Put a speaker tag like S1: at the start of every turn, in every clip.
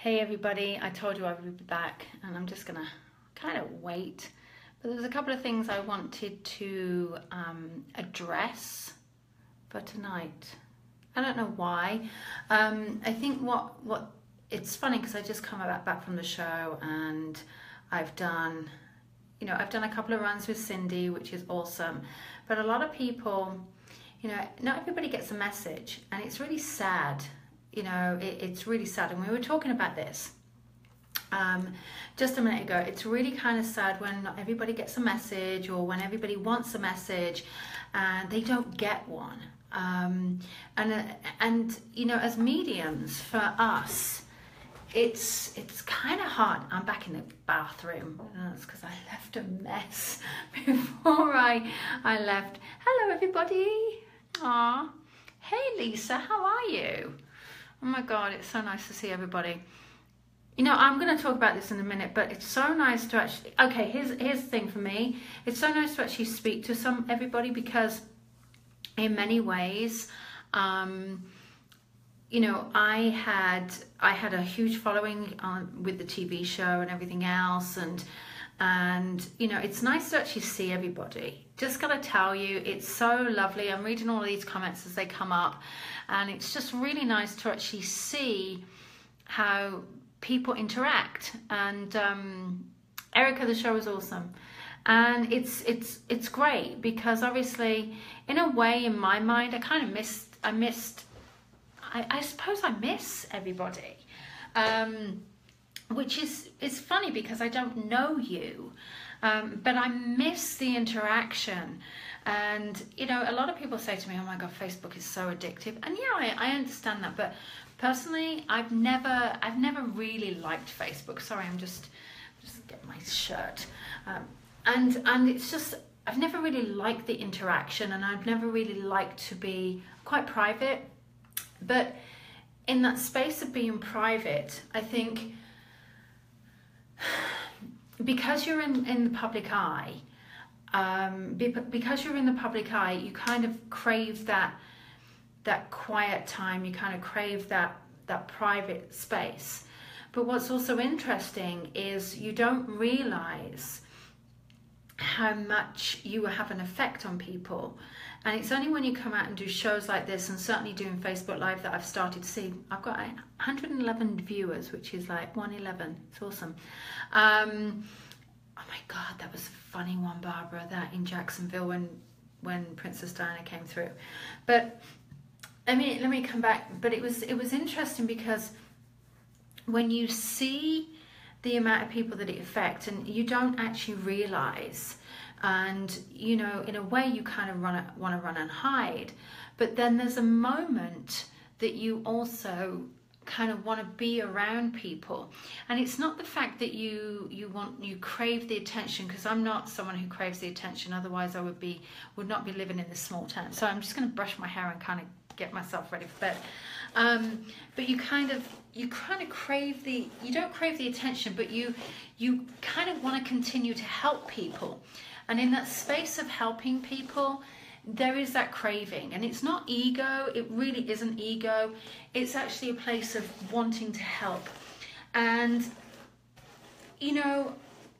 S1: Hey everybody, I told you I would be back and I'm just gonna kind of wait. But there's a couple of things I wanted to address for tonight. I don't know why. I think what it's funny because I just come back from the show and I've done a couple of runs with Cindy, which is awesome. But a lot of people, not everybody gets a message, and it's really sad. It's really sad, and we were talking about this just a minute ago. It's really kind of sad when not everybody gets a message, or when everybody wants a message and they don't get one. And as mediums, for us, it's kind of hard. I'm back in the bathroom. That's because I left a mess before I left. Hello everybody. Aw. Hey Lisa, how are you? Oh my God, it's so nice to see everybody. I'm going to talk about this in a minute, but it's so nice to actually, okay, here's the thing for me. It's so nice to actually speak to everybody, because in many ways, I had a huge following with the TV show and everything else, and it's nice to actually see everybody. Just gotta tell you, it's so lovely. I'm reading all of these comments as they come up, and it's just really nice to actually see how people interact. And Erica, the show is awesome, and it's great because obviously, in a way, in my mind, I suppose I miss everybody, which is funny because I don't know you, but I miss the interaction. And a lot of people say to me, "Oh my God, Facebook is so addictive," and yeah, I understand that. But personally, I've never really liked Facebook. Sorry, I'm just getting my shirt, and it's just I've never really liked the interaction, and I've never really liked to be quite private. But in that space of being private, I think because you're in the public eye, you kind of crave that quiet time. You kind of crave that private space. But what's also interesting is you don't realize how much you have an effect on people. And it's only when you come out and do shows like this, and certainly doing Facebook Live, that I've started to see. I've got 111 viewers, which is like 111. It's awesome. Oh my God, that was a funny one, Barbara, that in Jacksonville when Princess Diana came through. But let me come back. But it was interesting because when you see the amount of people that it affects, and you don't actually realize, and in a way you kind of want to run and hide, but then there's a moment that you also kind of want to be around people. And it's not the fact that you crave the attention, because I'm not someone who craves the attention, otherwise I would not be living in this small town. So I'm just going to brush my hair and kind of get myself ready for bed. But you kind of crave you don't crave the attention, but you kind of want to continue to help people. And in that space of helping people, there is that craving. And it's not ego, it really isn't ego. It's actually a place of wanting to help. And,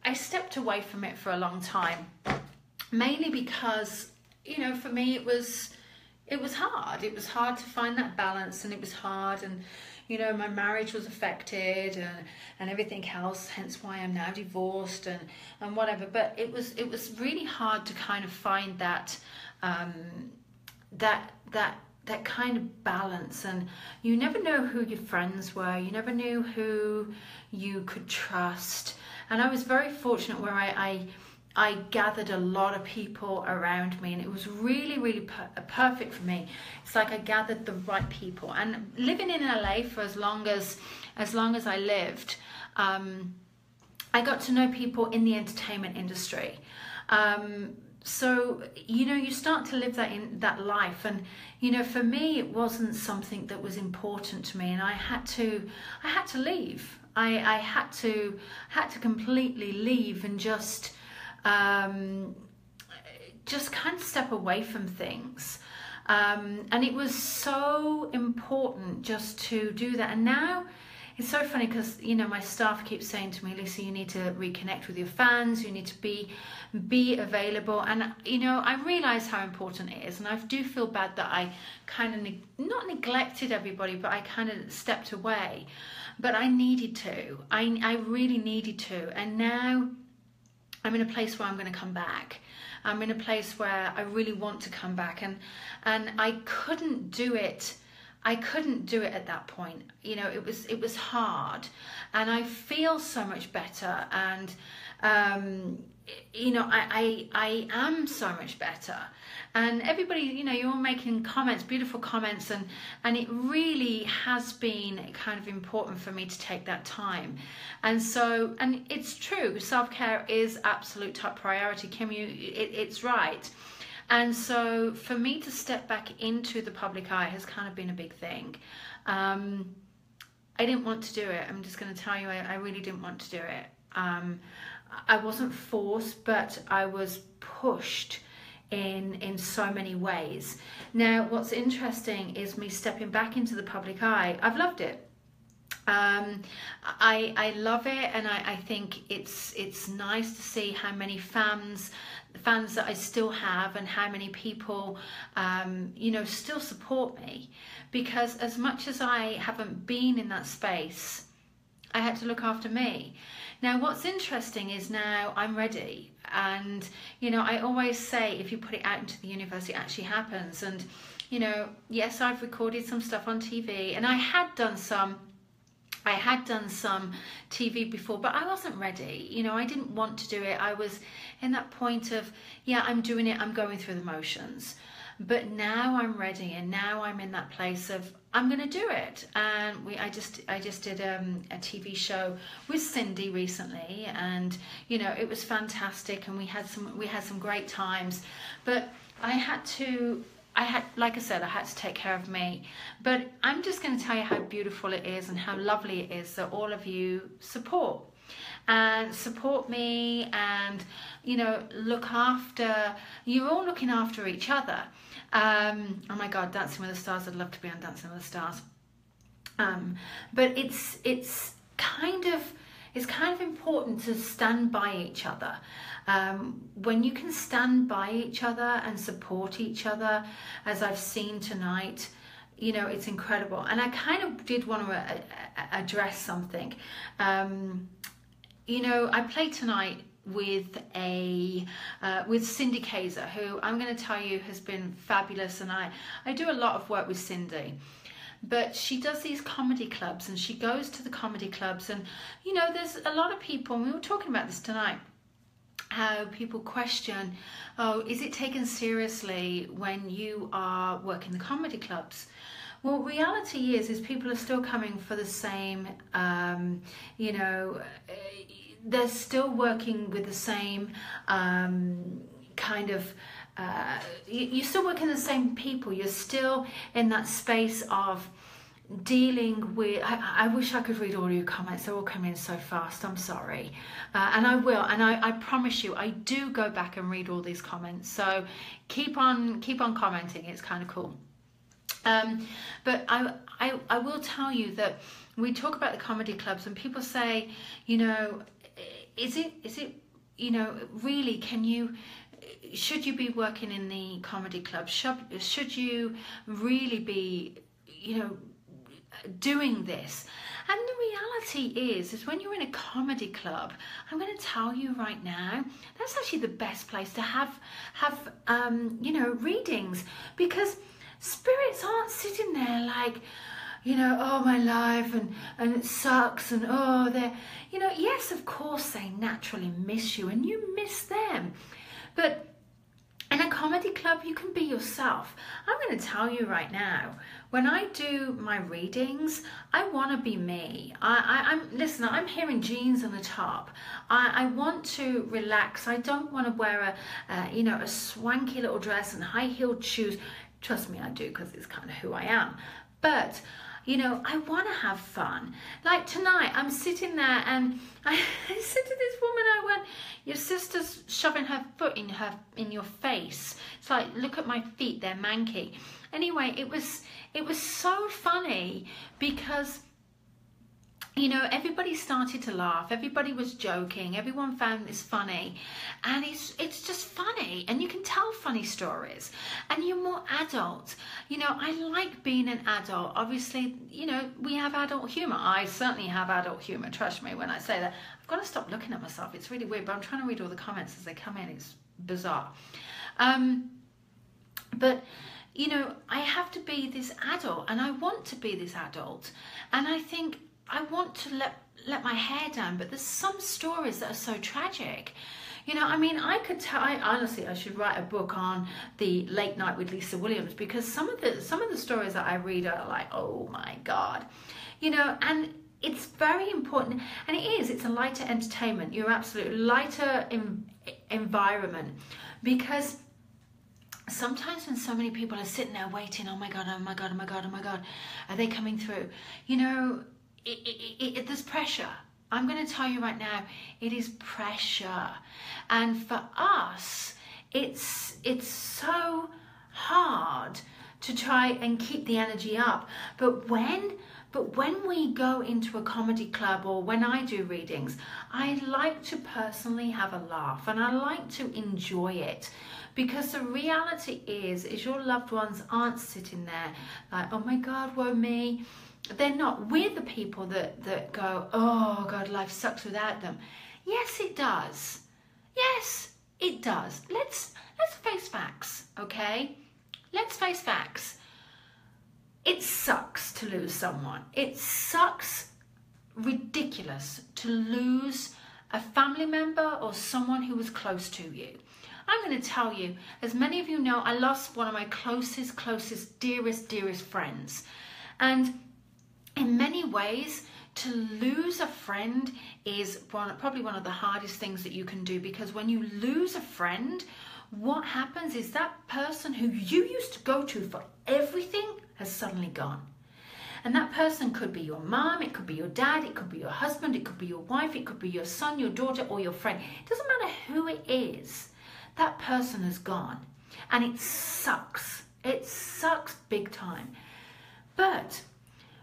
S1: I stepped away from it for a long time, mainly because, for me it was hard. It was hard to find that balance, and it was hard, and my marriage was affected and everything else, hence why I'm now divorced and whatever. But it was really hard to kind of find that that kind of balance. And you never know who your friends were, you never knew who you could trust. And I was very fortunate where I gathered a lot of people around me, and it was really, really perfect for me. It's like I gathered the right people. And living in LA for as long as I lived, I got to know people in the entertainment industry. So you start to live that life, and for me it wasn't something that was important to me, and I had to leave. I had to completely leave and just kind of step away from things. And it was so important just to do that. And now it's so funny because, you know, my staff keep saying to me, Lisa, you need to reconnect with your fans, you need to be available. And, you know, I realise how important it is. And I do feel bad that I kind of, not neglected everybody, but I kind of stepped away. But I needed to. I really needed to. And now I'm in a place where I'm going to come back. I'm in a place where I really want to come back. And I couldn't do it. I couldn't do it at that point. You know, it was hard, and I feel so much better. And you know, I am so much better. And everybody, you know, you're all making comments, beautiful comments, and it really has been kind of important for me to take that time. And so, and it's true, self-care is absolute top priority. Kim, it's right. And so for me to step back into the public eye has kind of been a big thing. I didn't want to do it. I'm just going to tell you, I really didn't want to do it. I wasn't forced, but I was pushed in so many ways. Now, what's interesting is me stepping back into the public eye. I've loved it. I love it, and I think it's nice to see how many fans that I still have, and how many people you know, still support me, because as much as I haven't been in that space, I had to look after me. Now, what's interesting is now I'm ready, and you know, I always say if you put it out into the universe, it actually happens. And you know, yes, I've recorded some stuff on TV, and I had done some TV before, but I wasn't ready. You know, I didn't want to do it. I was in that point of, yeah, I'm doing it, I'm going through the motions. But now I'm ready, and now I'm in that place of, I'm going to do it. And I just did a TV show with Cindy recently, and you know, it was fantastic, and we had some great times. But like I said, I had to take care of me. But I'm just going to tell you how beautiful it is and how lovely it is that all of you support me, and you know, you're all looking after each other. Oh my God, Dancing with the Stars, I'd love to be on Dancing with the Stars. But it's kind of important to stand by each other. When you can stand by each other and support each other, as I've seen tonight, you know, it's incredible. And I kind of did want to address something. You know, I played tonight with Cindy Kaiser, who I'm going to tell you has been fabulous, and I do a lot of work with Cindy. But she does these comedy clubs, and she goes to the comedy clubs, and you know, there's a lot of people, and we were talking about this tonight, how people question, oh, is it taken seriously when you are working the comedy clubs? Well, reality is people are still coming for the same, you know, they're still working with the same kind of, you're still working with the same people. You're still in that space of dealing with, I wish I could read all your comments. They're all coming in so fast. I'm sorry. And I will. And I promise you, I do go back and read all these comments. So keep on commenting. It's kind of cool. But I will tell you that we talk about the comedy clubs, and people say, you know, is it, you know, really, should you be working in the comedy club? Should you really be, you know, doing this? And the reality is when you're in a comedy club, I'm going to tell you right now, that's actually the best place to have you know, readings, because spirits aren't sitting there like, you know, oh, my life, and it sucks, and oh, they're, you know, yes, of course they naturally miss you, and you miss them. But in a comedy club, you can be yourself. I'm going to tell you right now, when I do my readings, I want to be me. Listen, I'm here in jeans and a top. I want to relax. I don't want to wear you know, a swanky little dress and high-heeled shoes. Trust me, I do, because it's kind of who I am. But you know, I want to have fun. Like tonight, I'm sitting there, and I said to this woman, I went, your sister's shoving her foot in your face. It's like, look at my feet, they're manky. Anyway, it was so funny, because you know, everybody started to laugh, everybody was joking, everyone found this funny, and it's just funny, and you can tell funny stories, and you're more adult. You know, I like being an adult. Obviously, you know, we have adult humor. I certainly have adult humor, trust me when I say that. I've got to stop looking at myself, it's really weird, but I'm trying to read all the comments as they come in. It's bizarre. But you know, I have to be this adult, and I want to be this adult, and I think I want to let my hair down, but there's some stories that are so tragic. You know, I mean, I could tell. Honestly, I should write a book on the late night with Lisa Williams, because some of the stories that I read are like, oh my God, you know. And it's very important, and it's a lighter entertainment. You're absolutely lighter environment, because sometimes when so many people are sitting there waiting, oh my God, oh my God, oh my God, oh my God, are they coming through? You know, there's pressure. I'm going to tell you right now, it is pressure. And for us, it's so hard to try and keep the energy up. But when we go into a comedy club, or when I do readings, I like to personally have a laugh, and I like to enjoy it. Because the reality is your loved ones aren't sitting there like, oh my God, woe me. They're not. We're the people that go, oh God, life sucks without them. Yes, it does. Yes, it does. Let's face facts, okay? Let's face facts. It sucks to lose someone. It sucks ridiculous to lose a family member or someone who was close to you. I'm going to tell you, as many of you know, I lost one of my closest, dearest friends. And in many ways, to lose a friend is probably one of the hardest things that you can do, because when you lose a friend, what happens is that person who you used to go to for everything has suddenly gone. And that person could be your mom, it could be your dad, it could be your husband, it could be your wife, it could be your son, your daughter, or your friend. It doesn't matter who it is. That person is gone, and it sucks. It sucks big time. But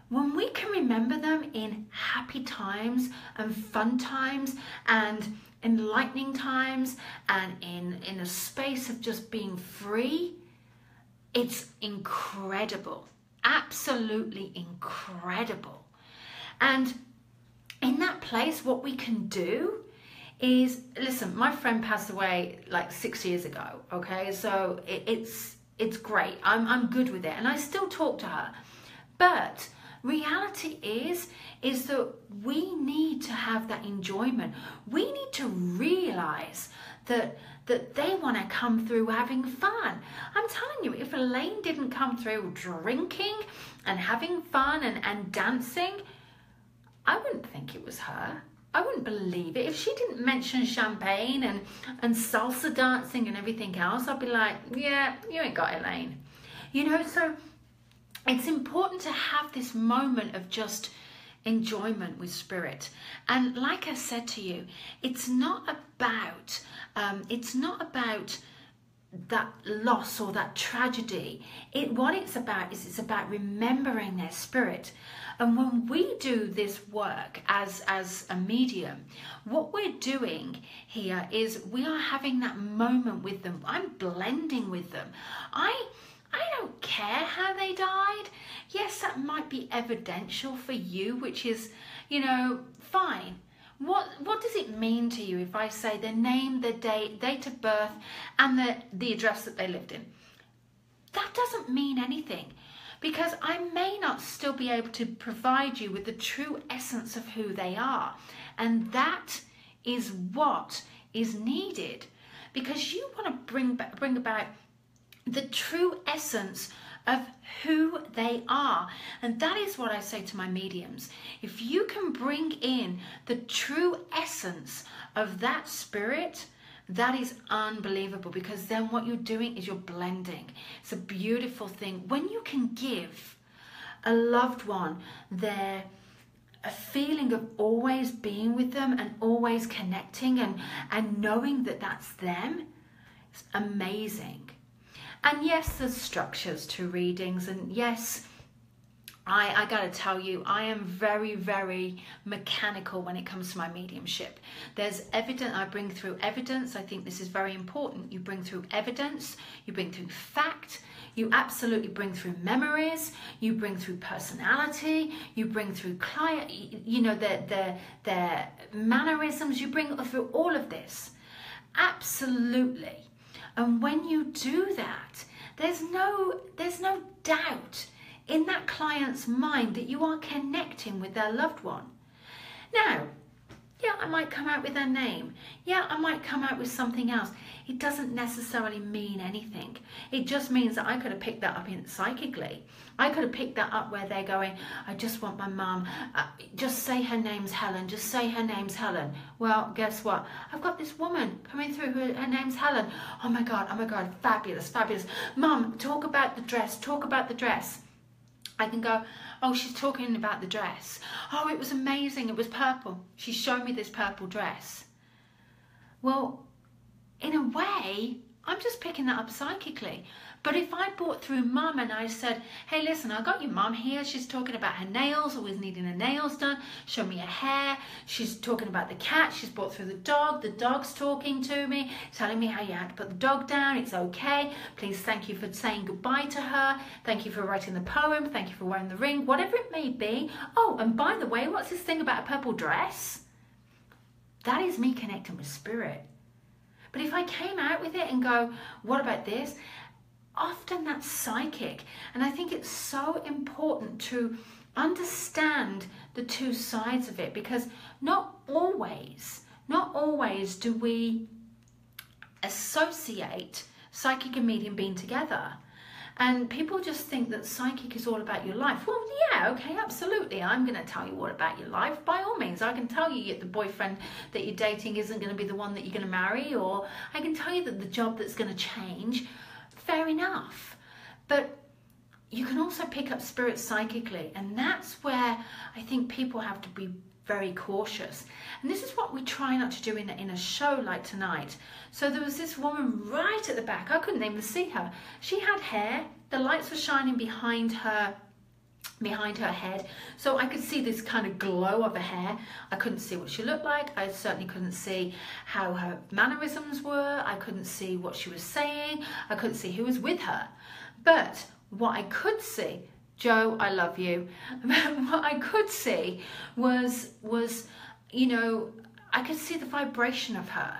S1: when we can remember them in happy times and fun times and enlightening times and in a space of just being free, it's incredible. Absolutely incredible. And in that place, what we can do is, listen, my friend passed away like 6 years ago, okay? So it's great. I'm good with it, and I still talk to her. But reality is that we need to have that enjoyment. We need to realize that they want to come through having fun. I'm telling you, if Elaine didn't come through drinking and having fun and dancing, I wouldn't think it was her. I wouldn't believe it. If she didn't mention champagne and salsa dancing and everything else, I'd be like, yeah, you ain't got Elaine. You know, so it's important to have this moment of just enjoyment with spirit. And like I said to you, it's not about that loss or that tragedy. What it's about is it's about remembering their spirit. And when we do this work as a medium, what we're doing here is we are having that moment with them. I'm blending with them. I don't care how they died. Yes, that might be evidential for you, which is, you know, fine. What does it mean to you if I say their name, their date of birth, and the address that they lived in? That doesn't mean anything, because I may not still be able to provide you with the true essence of who they are. And that is what is needed, because you want to bring about the true essence of who they are. And that is what I say to my mediums. If you can bring in the true essence of that spirit, that is unbelievable, because then what you're doing is you're blending. It's a beautiful thing. When you can give a loved one a feeling of always being with them and always connecting and knowing that that's them, it's amazing. And yes, there's structures to readings, and yes, I gotta tell you, I am very, very mechanical when it comes to my mediumship. There's evidence, I bring through evidence. I think this is very important. You bring through evidence, you bring through fact, you absolutely bring through memories, you bring through personality, you bring through client, you know, their mannerisms, you bring through all of this. Absolutely. And when you do that, there's no doubt in that client's mind that you are connecting with their loved one. Now, yeah, I might come out with their name. Yeah, I might come out with something else. It doesn't necessarily mean anything. It just means that I could have picked that up psychically. I could have picked that up where they're going, I just want my mum, just say her name's Helen, just say her name's Helen. Well, guess what? I've got this woman coming through, her name's Helen. Oh my God, fabulous, fabulous. Mum, talk about the dress, talk about the dress. I can go, oh, she's talking about the dress. Oh, it was amazing. It was purple. She showed me this purple dress. Well, in a way, I'm just picking that up psychically. But if I brought through mum and I said, hey, listen, I got your mum here. She's talking about her nails, always needing her nails done. Show me her hair. She's talking about the cat. She's brought through the dog. The dog's talking to me, telling me how you had to put the dog down. It's okay. Please, thank you for saying goodbye to her. Thank you for writing the poem. Thank you for wearing the ring, whatever it may be. Oh, and by the way, what's this thing about a purple dress? That is me connecting with spirit. But if I came out with it and go, what about this? Often that's psychic. And I think it's so important to understand the two sides of it, because not always do we associate psychic and medium being together. And people just think that psychic is all about your life. Well, yeah, okay, absolutely. I'm going to tell you all about your life. By all means, I can tell you the boyfriend that you're dating isn't going to be the one that you're going to marry, or I can tell you that the job that's going to change. Fair enough. But you can also pick up spirit psychically, and that's where I think people have to be very cautious. And this is what we try not to do in a show like tonight. So there was this woman right at the back. I couldn't even see her. She had hair. The lights were shining behind her head, so I could see this kind of glow of her hair. I couldn't see what she looked like. I certainly couldn't see how her mannerisms were. I couldn't see what she was saying. I couldn't see who was with her. But what I could see, Joe, I love you. What I could see was, you know, I could see the vibration of her.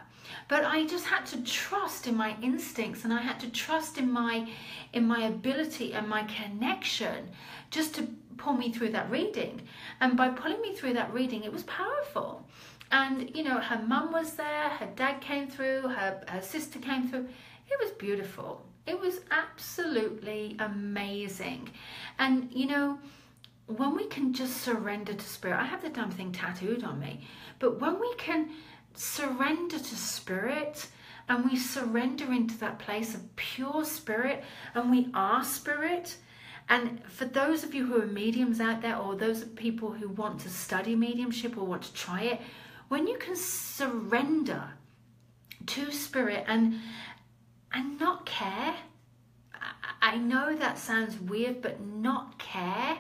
S1: But I just had to trust in my instincts, and I had to trust in my ability and my connection just to pull me through that reading. And by pulling me through that reading, it was powerful. And, you know, her mum was there, her dad came through, her sister came through. It was beautiful. It was absolutely amazing. And, you know, when we can just surrender to spirit, I have the damn thing tattooed on me, but when we can surrender to spirit, and we surrender into that place of pure spirit, and we are spirit. And for those of you who are mediums out there, or those people who want to study mediumship or want to try it, when you can surrender to spirit and not care, I know that sounds weird, but not care,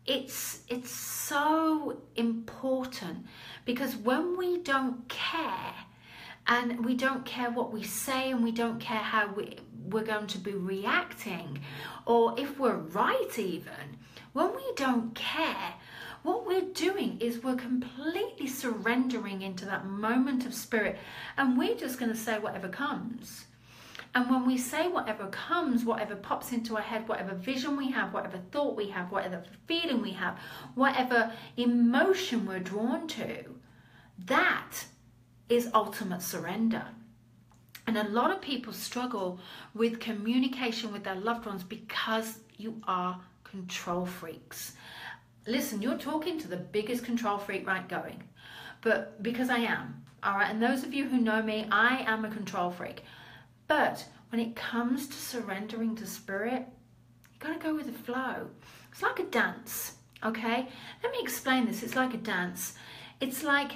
S1: it's so important. Because when we don't care, and we don't care what we say, and we don't care how we're going to be reacting, or if we're right even, when we don't care, what we're doing is we're completely surrendering into that moment of spirit, and we're just going to say whatever comes. And when we say whatever comes, whatever pops into our head, whatever vision we have, whatever thought we have, whatever feeling we have, whatever emotion we're drawn to, that is ultimate surrender. And a lot of people struggle with communication with their loved ones because you are control freaks. Listen, you're talking to the biggest control freak right going, but because I am, all right? And those of you who know me, I am a control freak. But when it comes to surrendering to spirit, you got to go with the flow. It's like a dance, okay? Let me explain this. It's like a dance. It's like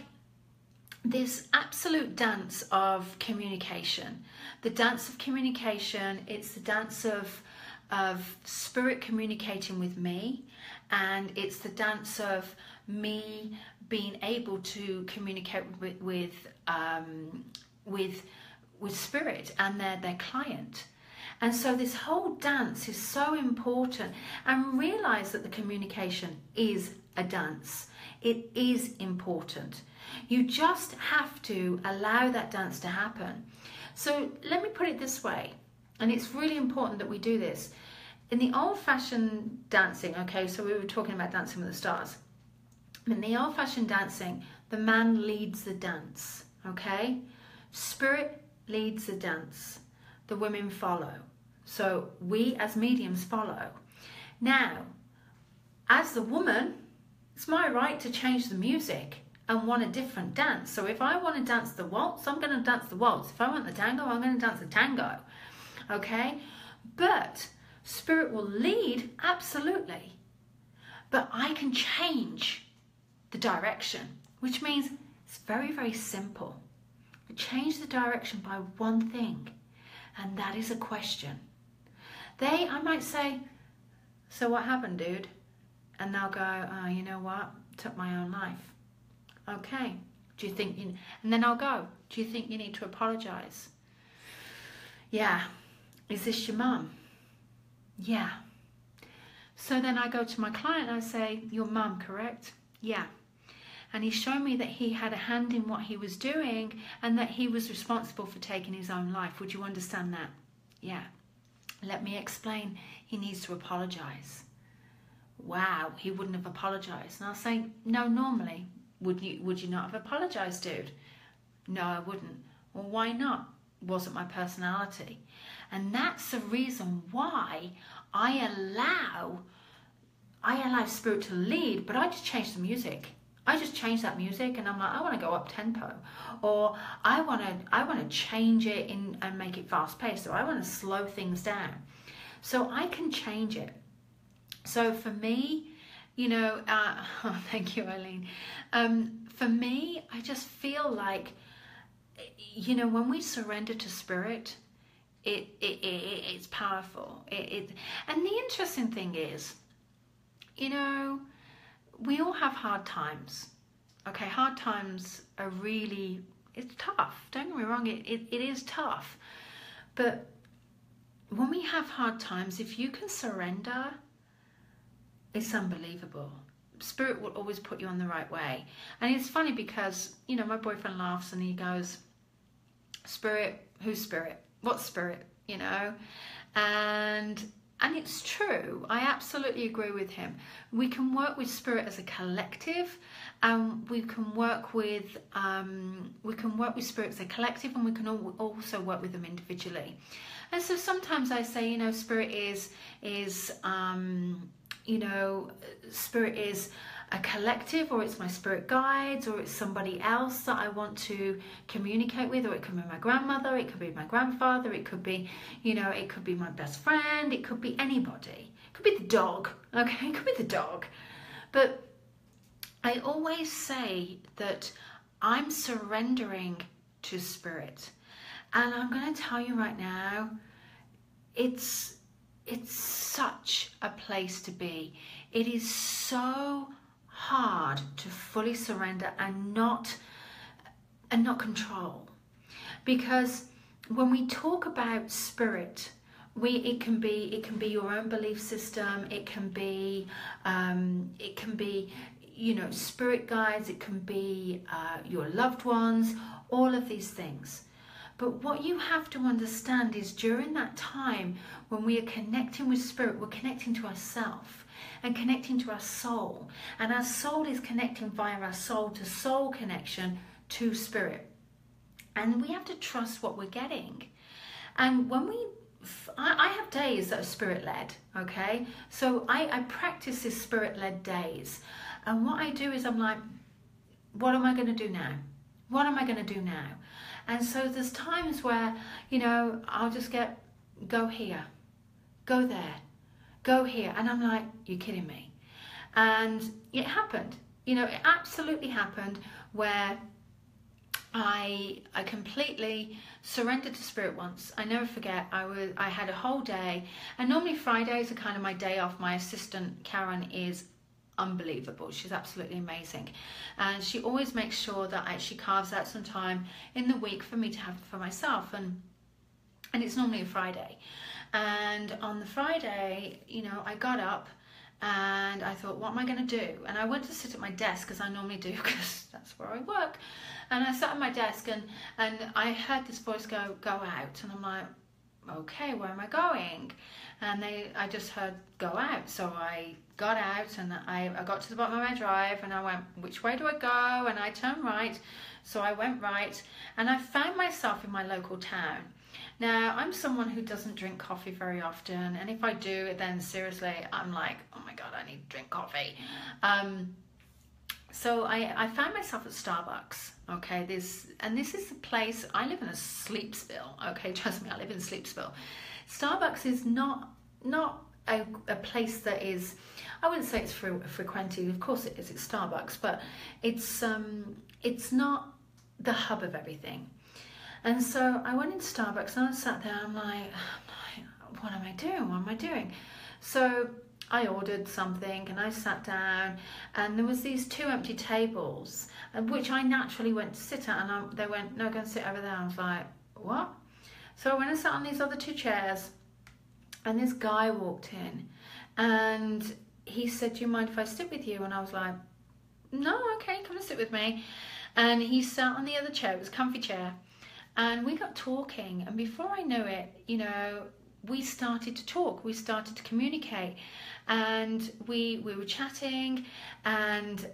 S1: this absolute dance of communication. The dance of communication, it's the dance of of spirit communicating with me, and it's the dance of me being able to communicate with spirit and their client. And so this whole dance is so important, and realize that the communication is a dance. It is important. You just have to allow that dance to happen. So let me put it this way, and it's really important that we do this. In the old-fashioned dancing, okay, so we were talking about Dancing with the Stars. In the old-fashioned dancing, the man leads the dance, okay? Spirit leads the dance. The women follow. So we as mediums follow. Now, as the woman, it's my right to change the music and want a different dance. So if I want to dance the waltz, I'm going to dance the waltz. If I want the tango, I'm going to dance the tango. Okay? But spirit will lead, absolutely. But I can change the direction, which means it's very, very simple. I change the direction by one thing, and that is a question. I might say, so what happened, dude? And they'll go, oh, you know what? Took my own life. Okay. Do you think you... And then I'll go, do you think you need to apologize? Yeah. Is this your mum? Yeah. So then I go to my client and I say, your mum, correct? Yeah. And he showed me that he had a hand in what he was doing and that he was responsible for taking his own life. Would you understand that? Yeah. Let me explain. He needs to apologize. Wow, he wouldn't have apologized. And I was saying, no, normally, would you not have apologized, dude? No, I wouldn't. Well, why not? Wasn't my personality. And that's the reason why I allow spirit to lead, but I just change the music. I just change that music, and I'm like, I want to go up tempo, or I want to change it and make it fast paced, or I want to slow things down. So I can change it. So for me, you know, oh, thank you, Eileen. For me, I just feel like, you know, when we surrender to spirit, it's powerful. And the interesting thing is, you know, we all have hard times. Okay, hard times are really, it's tough. Don't get me wrong, it is tough. But when we have hard times, if you can surrender, it's unbelievable. Spirit will always put you on the right way. And it's funny because, you know, my boyfriend laughs and he goes, spirit, who's spirit? What spirit? You know? And it's true. I absolutely agree with him. We can work with spirit as a collective, and we can work with spirit as a collective, and we can also work with them individually. And so sometimes I say, you know, spirit is you know, spirit is a collective, or it's my spirit guides, or it's somebody else that I want to communicate with, or it could be my grandmother, it could be my grandfather, it could be, you know, it could be my best friend, it could be anybody, it could be the dog, okay, it could be the dog. But I always say that I'm surrendering to spirit, and I'm going to tell you right now, it's such a place to be. It is so hard to fully surrender and not control, because when we talk about spirit, it can be your own belief system, it can be you know, spirit guides, it can be your loved ones, all of these things. But what you have to understand is during that time when we are connecting with spirit, we're connecting to ourselves and connecting to our soul. And our soul is connecting via our soul to soul connection to spirit. And we have to trust what we're getting. And when I have days that are spirit-led, okay? So I practice this spirit-led days. And what I do is I'm like, what am I going to do now? What am I going to do now? And so there's times where, you know, I'll just go here, go there, go here. And I'm like, you're kidding me. And it happened. You know, it absolutely happened where I completely surrendered to spirit once. I never forget. I had a whole day, and normally Fridays are kind of my day off. My assistant Karen is unbelievable. She's absolutely amazing, and she always makes sure that she carves out some time in the week for me to have for myself, and it's normally a Friday. And on the Friday, you know, I got up and I thought, what am I going to do? And I went to sit at my desk, as I normally do, because that's where I work. And I sat at my desk, and I heard this voice go out, and I'm like, okay, where am I going? And I just heard go out. So I got out, and I got to the bottom of my drive, and I went, which way do I go? And I turned right. So I went right, and I found myself in my local town. Now, I'm someone who doesn't drink coffee very often, and if I do, then seriously, I'm like, oh my God, I need to drink coffee. So I found myself at Starbucks, okay, this is the place. I live in a sleepsville, okay, trust me, I live in Sleepsville. Starbucks is not a place that is, I wouldn't say it's frequented, of course it is, it's Starbucks, but it's not the hub of everything. And so I went into Starbucks and I sat there, I'm like, what am I doing? What am I doing? So I ordered something and I sat down, and there was these 2 empty tables, which I naturally went to sit at, and they went, no, go and sit over there. I was like, what? So I went and sat on these other 2 chairs, and this guy walked in and he said, do you mind if I sit with you? And I was like, no, okay, come and sit with me. And he sat on the other chair, it was a comfy chair. And we got talking, and before I knew it, you know, we started to talk, we started to communicate, and we were chatting, and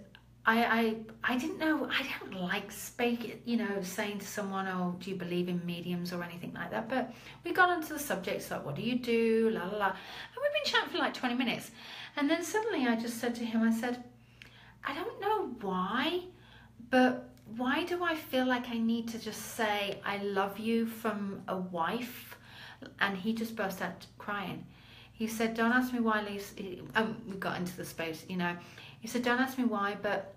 S1: I didn't know, I don't like saying to someone, oh, do you believe in mediums or anything like that, but we got onto the subjects like, what do you do, la la la, and we've been chatting for like 20 minutes, and then suddenly I just said to him, I said, I don't know why, but why do I feel like I need to just say I love you from a wife? And he just burst out crying. He said, don't ask me why, Lisa. We got into the space, you know. He said, don't ask me why, but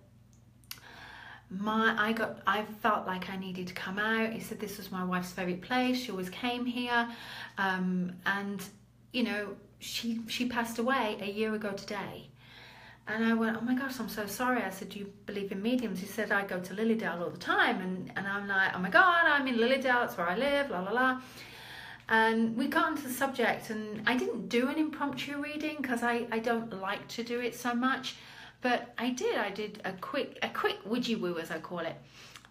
S1: I felt like I needed to come out. He said, this was my wife's favorite place. She always came here. And, you know, she passed away a year ago today. And I went, oh my gosh, I'm so sorry. I said, do you believe in mediums? He said, I go to Lilydale all the time. And I'm like, oh my God, I'm in Lilydale, that's where I live, la la la. And we got into the subject, and I didn't do an impromptu reading because I don't like to do it so much. But I did a quick widgy woo, as I call it.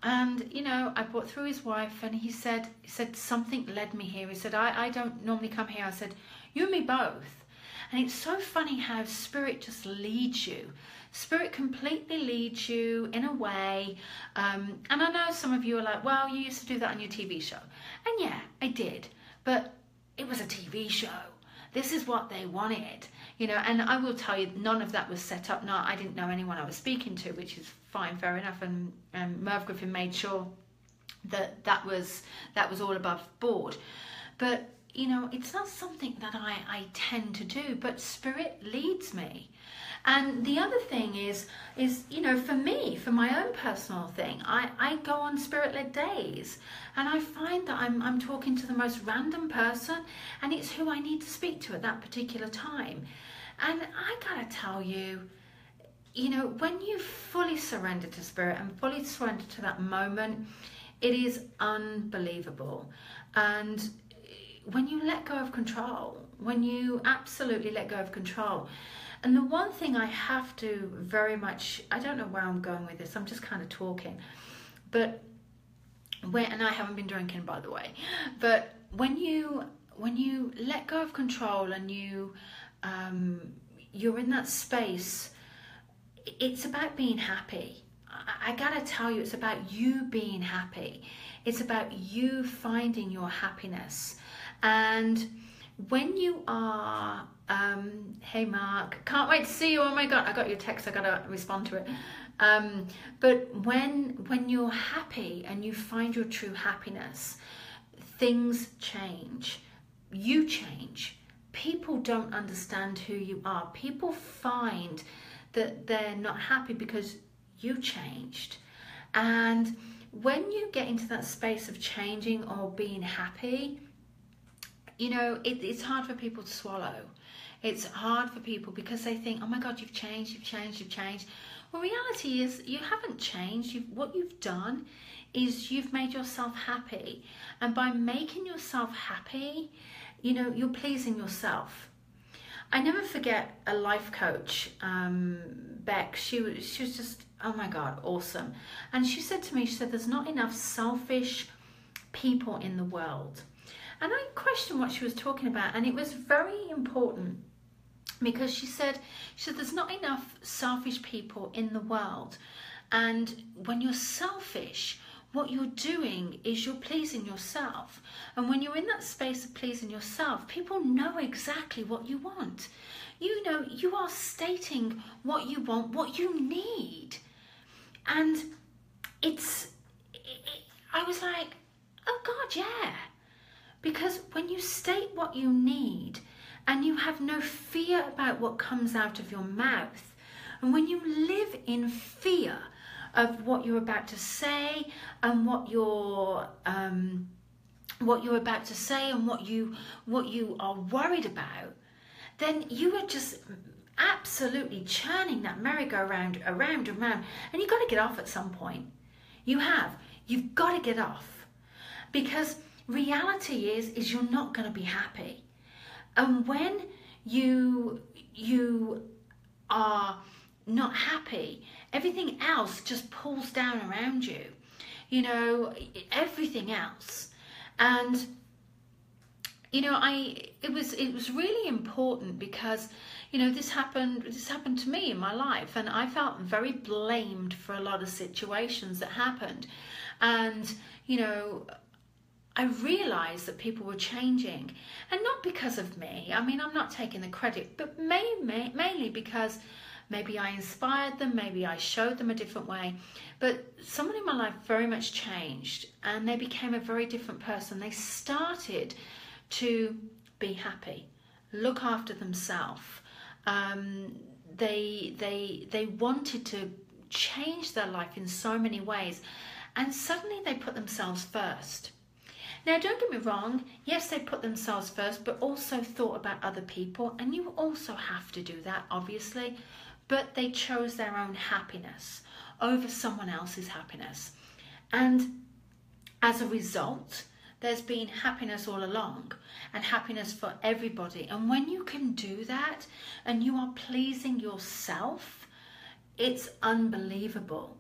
S1: And, you know, I brought through his wife, and he said something led me here. He said, I don't normally come here. I said, you and me both. And it's so funny how spirit just leads you. Spirit completely leads you in a way. And I know some of you are like, well, you used to do that on your TV show. And yeah, I did. But it was a TV show. This is what they wanted. You know, and I will tell you, none of that was set up. No, I didn't know anyone I was speaking to, which is fine, fair enough. And Merv Griffin made sure that was all above board. But you know, it's not something that I tend to do, but spirit leads me. And the other thing is, you know, for me, for my own personal thing, I go on spirit-led days, and I find that I'm talking to the most random person, and it's who I need to speak to at that particular time. And I gotta tell you, you know, when you fully surrender to spirit and fully surrender to that moment, it is unbelievable. And when you let go of control, when you absolutely let go of control. And the one thing I have to very much, I don't know where I'm going with this, I'm just kind of talking, but and I haven't been drinking, by the way, but when you let go of control and you're in that space, it's about being happy. I gotta tell you, it's about you being happy. It's about you finding your happiness. And when you are, hey Mark, can't wait to see you. Oh my God, I got your text, I gotta respond to it. But when you're happy and you find your true happiness, things change. You change. People don't understand who you are. People find that they're not happy because you changed. And when you get into that space of changing or being happy, you know, it's hard for people to swallow. It's hard for people because they think, oh my God, you've changed, you've changed, you've changed. Well, reality is you haven't changed. What you've done is you've made yourself happy. And by making yourself happy, you know, you're pleasing yourself. I never forget a life coach, Beck. She was just, oh my God, awesome. And she said to me, she said, there's not enough selfish people in the world. And I questioned what she was talking about, and it was very important because she said there's not enough selfish people in the world. And when you're selfish, what you're doing is you're pleasing yourself. And when you're in that space of pleasing yourself, people know exactly what you want. You know, you are stating what you want, what you need. And I was like, oh God, yeah. Because when you state what you need and you have no fear about what comes out of your mouth, and when you live in fear of what you're about to say and what you're about to say and what you are worried about, then you are just absolutely churning that merry-go-round around, and you've got to get off at some point. You've got to get off, because reality is you're not going to be happy. And when you are not happy, everything else just pulls down around you, you know, everything else. And you know, it was really important because, you know, this happened to me in my life, and I felt very blamed for a lot of situations that happened. And you know, I realized that people were changing, and not because of me. I mean, I'm not taking the credit, but mainly because maybe I inspired them, maybe I showed them a different way. But someone in my life very much changed, and they became a very different person. They started to be happy, look after themselves. They wanted to change their life in so many ways, and suddenly they put themselves first. Now, don't get me wrong, yes, they put themselves first, but also thought about other people, and you also have to do that, obviously, but they chose their own happiness over someone else's happiness. And as a result, there's been happiness all along, and happiness for everybody. And when you can do that, and you are pleasing yourself, it's unbelievable.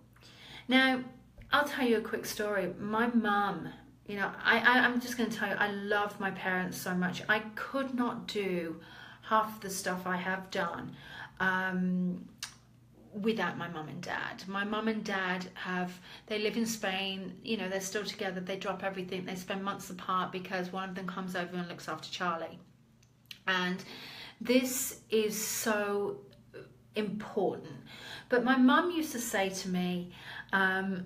S1: Now, I'll tell you a quick story. My mum, you know, I'm just going to tell you, I love my parents so much. I could not do half the stuff I have done without my mum and dad. My mum and dad they live in Spain, you know, they're still together, they drop everything, they spend months apart because one of them comes over and looks after Charlie. And this is so important. But my mum used to say to me, when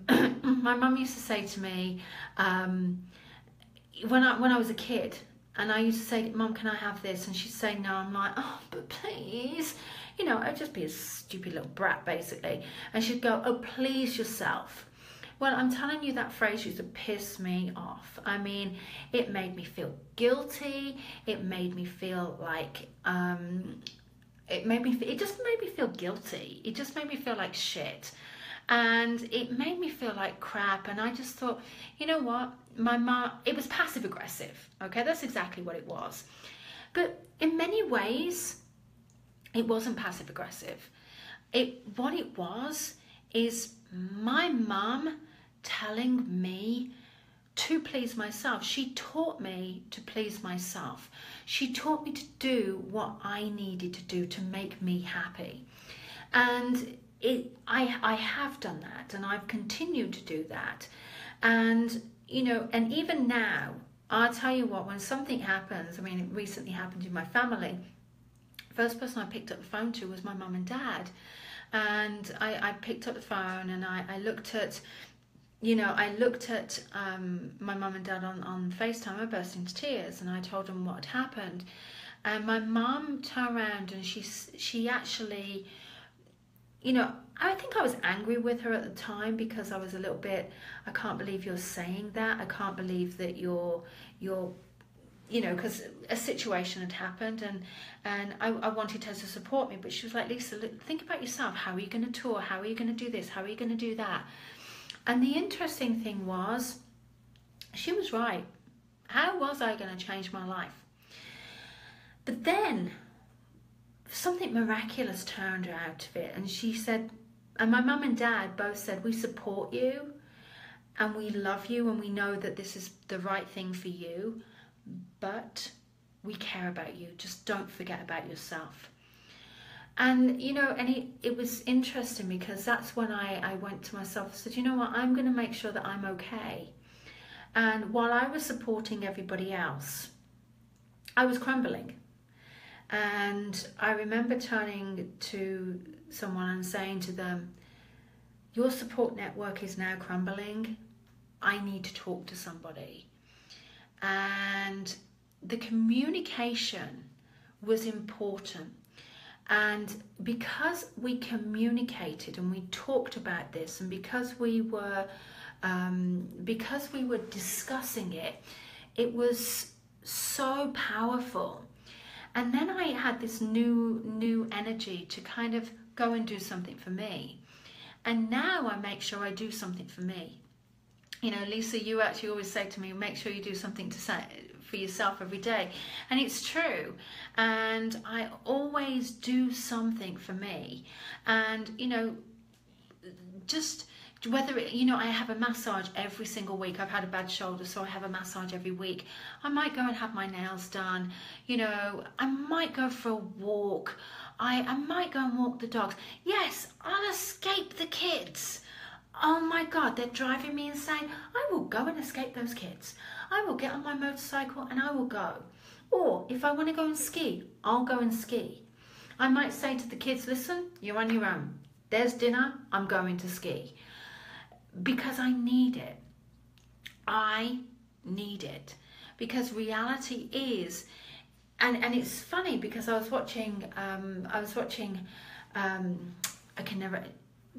S1: I was a kid, and I used to say, Mum, can I have this? And she'd say no. I'm like, oh, but please. You know, I'd just be a stupid little brat, basically. And she'd go, oh, please yourself. Well, I'm telling you, that phrase used to piss me off. I mean, it made me feel guilty. It made me feel like, it just made me feel guilty. It just made me feel like shit. And it made me feel like crap. And I just thought, you know what? My mom, it was passive aggressive. Okay, that's exactly what it was. But in many ways, it wasn't passive aggressive. What it was is my mum telling me to please myself. She taught me to please myself. She taught me to do what I needed to do to make me happy. And I have done that, and I've continued to do that. And, you know, and even now, I'll tell you what, when something happens, I mean, it recently happened in my family, first person I picked up the phone to was my mum and dad. And I picked up the phone, and I looked at, you know, my mum and dad on FaceTime. I burst into tears, and I told them what had happened. And my mum turned around, and she actually, you know, I think I was angry with her at the time, because I was a little bit, I can't believe you're saying that. I can't believe that you're you know, because a situation had happened, and I wanted her to support me, but she was like, Lisa, look, think about yourself. How are you going to tour? How are you going to do this? How are you going to do that? And the interesting thing was, she was right. How was I going to change my life? But then something miraculous turned out of it, and she said, and my mum and dad both said, we support you and we love you and we know that this is the right thing for you, but we care about you. Just don't forget about yourself. And, you know, and it was interesting, because that's when I went to myself and said, you know what, I'm going to make sure that I'm okay. And while I was supporting everybody else, I was crumbling. And I remember turning to someone and saying to them, your support network is now crumbling. I need to talk to somebody. And the communication was important. And because we communicated and we talked about this, and because we were discussing it, it was so powerful. And then I had this new energy to kind of go and do something for me. And now I make sure I do something for me. You know, Lisa, you actually always say to me, make sure you do something for yourself every day. And it's true. And I always do something for me. And, you know, just whether it, you know, I have a massage every single week. I've had a bad shoulder, so I have a massage every week. I might go and have my nails done. You know, I might go for a walk. I might go and walk the dogs. Yes, I'll escape the kids. Oh my God, they're driving me insane. I will go and escape those kids. I will get on my motorcycle and I will go. Or if I want to go and ski, I'll go and ski. I might say to the kids, listen, you're on your own. There's dinner, I'm going to ski. Because I need it. I need it. Because reality is, and it's funny, because I was watching I can never,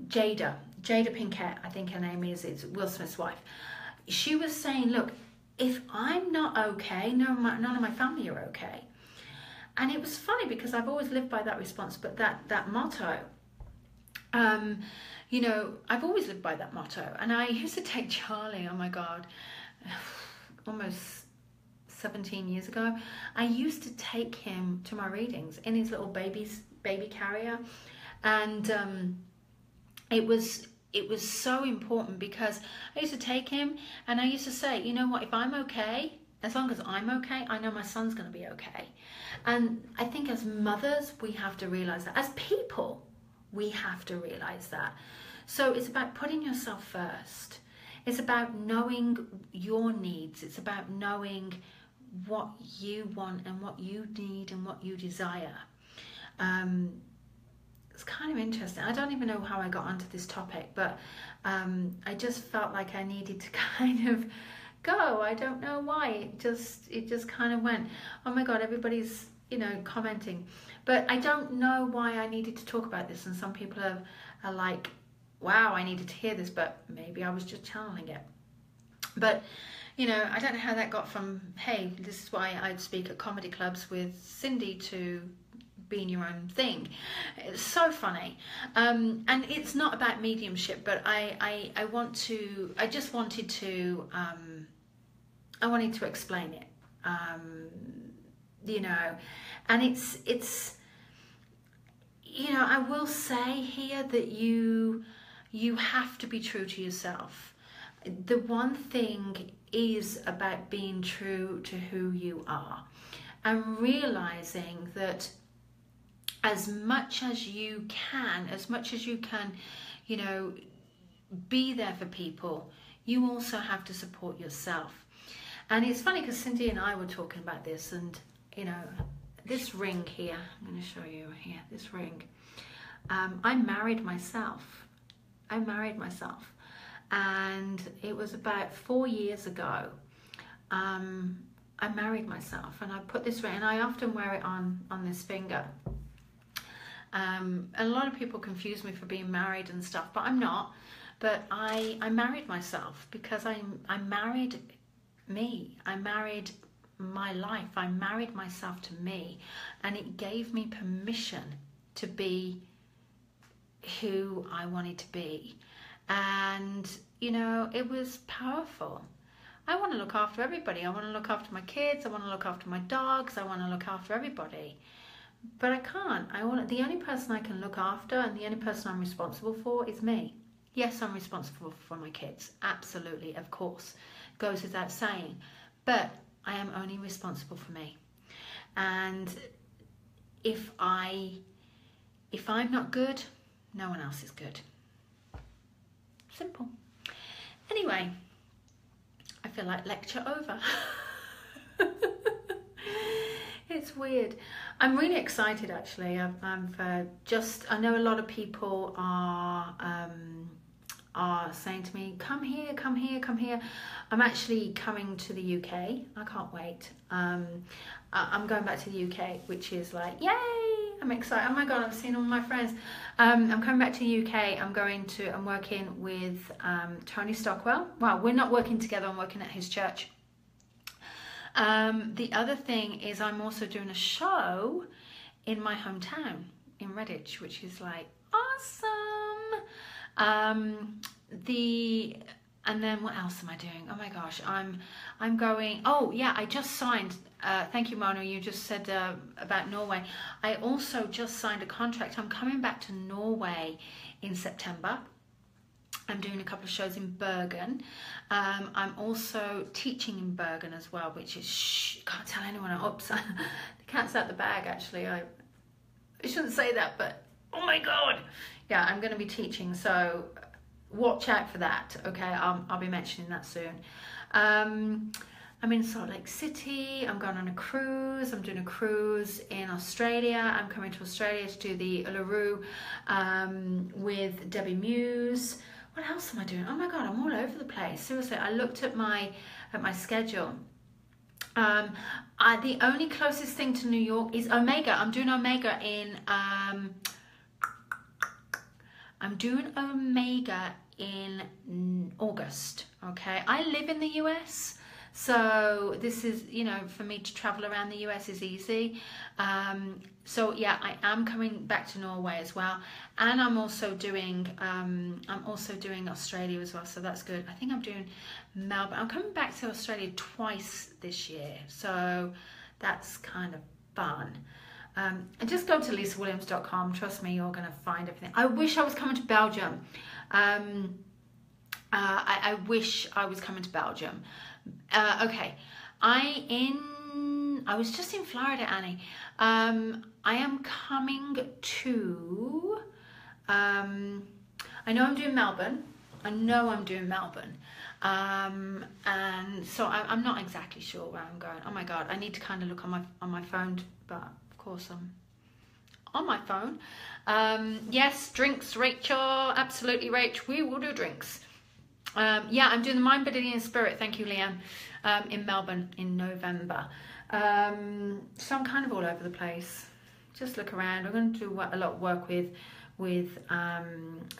S1: Jada Pinkett, I think her name is, it's Will Smith's wife. She was saying, look, if I'm not okay, none of my family are okay. And it was funny, because I've always lived by that response, but that motto, you know, I've always lived by that motto. And I used to take Charlie, oh my God, almost 17 years ago, I used to take him to my readings in his little baby carrier. And it was so important, because I used to take him and I used to say, you know what, if I'm okay, as long as I'm okay, I know my son's going to be okay. And I think as mothers, we have to realize that. As people, we have to realize that. So it's about putting yourself first. It's about knowing your needs. It's about knowing what you want and what you need and what you desire. It's kind of interesting. I don't even know how I got onto this topic, but I just felt like I needed to kind of go. I don't know why. It just kind of went. Oh my God, everybody's, you know, commenting. But I don't know why I needed to talk about this. And some people are like, wow, I needed to hear this, but maybe I was just channeling it. But, you know, I don't know how that got from, hey, this is why I'd speak at comedy clubs with Cindy, to being your own thing. It's so funny. And it's not about mediumship, but I just wanted to, I wanted to explain it, you know, and it's, you know, I will say here that you have to be true to yourself. The one thing is about being true to who you are, and realizing that as much as you can, you know, be there for people, you also have to support yourself. And it's funny, because Cindy and I were talking about this, and, you know, this ring here, I'm going to show you here, this ring. I married myself. And it was about 4 years ago. I married myself, and I put this ring, and I often wear it on this finger. And a lot of people confuse me for being married and stuff, but I'm not. But I married myself because I married me. I married my life. I married myself to me, and it gave me permission to be who I wanted to be. And you know, it was powerful. I want to look after everybody. I want to look after my kids. I want to look after my dogs. I want to look after everybody. But I can't. The only person I can look after and the only person I'm responsible for is me. Yes, I'm responsible for my kids. Absolutely, of course. Goes without saying. But I am only responsible for me. And if I'm not good, no one else is good. Simple. Anyway, I feel like lecture over. It's weird. I'm really excited actually. I know a lot of people are saying to me, come here, come here, come here. I'm actually coming to the UK. I can't wait. I'm going back to the UK, which is like, yay! I'm excited. Oh my God, I've seen all my friends. I'm coming back to the UK. I'm working with Tony Stockwell. Well, we're not working together. I'm working at his church. The other thing is I'm also doing a show in my hometown in Redditch, which is like awesome. And then what else am I doing? Oh my gosh, I'm going. Oh yeah, I just signed. Thank you, Mona. You just said about Norway. I also just signed a contract. I'm coming back to Norway in September. I'm doing a couple of shows in Bergen. I'm also teaching in Bergen as well, which is can't tell anyone. Oops, the cat's out the bag. Actually, I shouldn't say that, but oh my God, yeah, I'm going to be teaching. So watch out for that. Okay, I'll be mentioning that soon. I'm in Salt Lake City. I'm going on a cruise. I'm doing a cruise in Australia. I'm coming to Australia to do the Uluru with Debbie Muse. What else am I doing? Oh my God, I'm all over the place. Seriously, I looked at my schedule. The only closest thing to New York is Omega. I'm doing Omega in August. Okay, I live in the US, so this is, you know, for me to travel around the US is easy. So yeah, I am coming back to Norway as well, and I'm also doing Australia as well, so that's good. I think I'm doing Melbourne. I'm coming back to Australia twice this year, so that's kind of fun. And just go to lisawilliams.com. Trust me, you're going to find everything. I wish I was coming to Belgium. I wish I was coming to Belgium. Okay, I was just in Florida, Annie. I am coming to, I know I'm doing Melbourne. And so I'm not exactly sure where I'm going. Oh my God, I need to kind of look on my phone, but of course I'm on my phone. Yes, drinks, Rachel, absolutely, Rach, we will do drinks. Yeah, I'm doing the Mind, Body and Spirit, thank you, Leanne, in Melbourne in November. So I'm kind of all over the place. Just look around. I'm going to do a lot of work with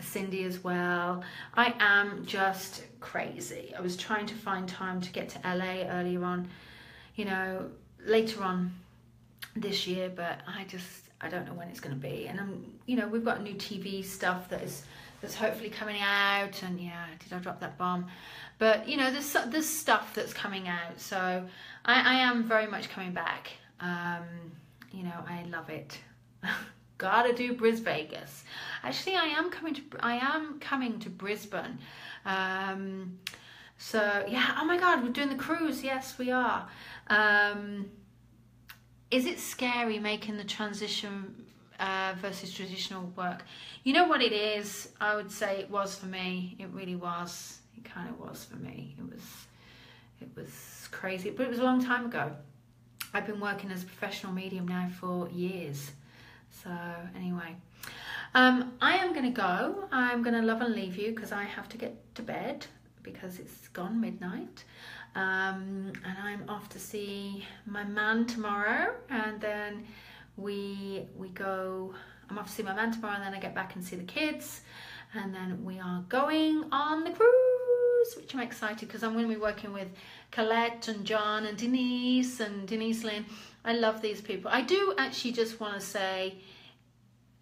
S1: Cindy as well. I am just crazy. I was trying to find time to get to LA earlier on, you know, later on this year, but I don't know when it's going to be. And you know, we've got new TV stuff that's hopefully coming out, and yeah, did I drop that bomb? But you know, there's stuff that's coming out, so I am very much coming back. You know, I love it. Gotta do Vegas. Actually, I am coming to Brisbane. So yeah, oh my God, we're doing the cruise. Yes, we are. Is it scary making the transition versus traditional work? You know what it is? I would say it was for me. It really was. It kind of was for me. It was crazy, but it was a long time ago. I've been working as a professional medium now for years. So anyway, I am going to go. I'm going to love and leave you because I have to get to bed because it's gone midnight. And I'm off to see my man tomorrow, and then we go. I'm off to see my man tomorrow, and then I get back and see the kids, and then we are going on the cruise, which I'm excited because I'm going to be working with Colette and John and Denise Lynn. I love these people. I do actually just want to say,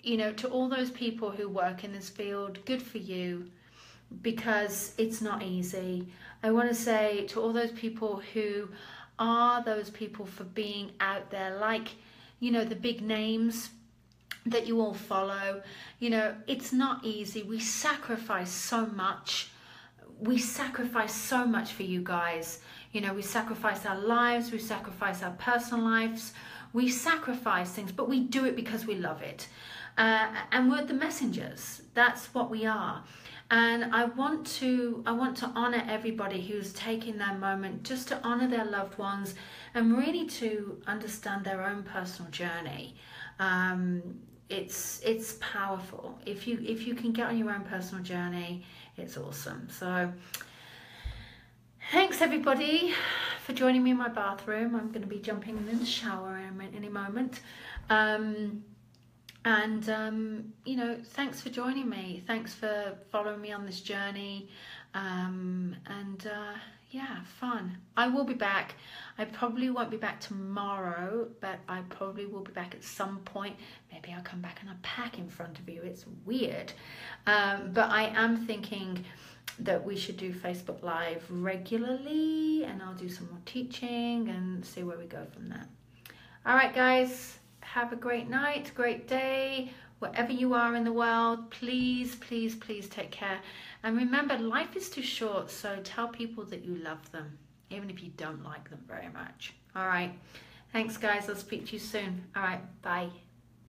S1: you know, to all those people who work in this field, good for you, because it's not easy. I want to say to all those people who are those people for being out there, like, you know, the big names that you all follow, you know, it's not easy. We sacrifice so much. We sacrifice so much for you guys. You know, we sacrifice our lives, we sacrifice our personal lives, we sacrifice things, but we do it because we love it. And we're the messengers. That's what we are. And I want to honor everybody who's taking their moment just to honor their loved ones and really to understand their own personal journey. It's powerful. If you can get on your own personal journey, it's awesome. So thanks everybody for joining me in my bathroom. I'm going to be jumping in the shower in any moment. You know, thanks for joining me. Thanks for following me on this journey. Yeah, fun. I will be back. I probably won't be back tomorrow, but I probably will be back at some point. Maybe I'll come back and I'll pack in front of you. It's weird. But I am thinking that we should do Facebook Live regularly, and I'll do some more teaching and see where we go from there. All right, guys. Have a great night, great day, wherever you are in the world. Please, please, please take care. And remember, life is too short, so tell people that you love them, even if you don't like them very much. All right. Thanks, guys. I'll speak to you soon. All right. Bye.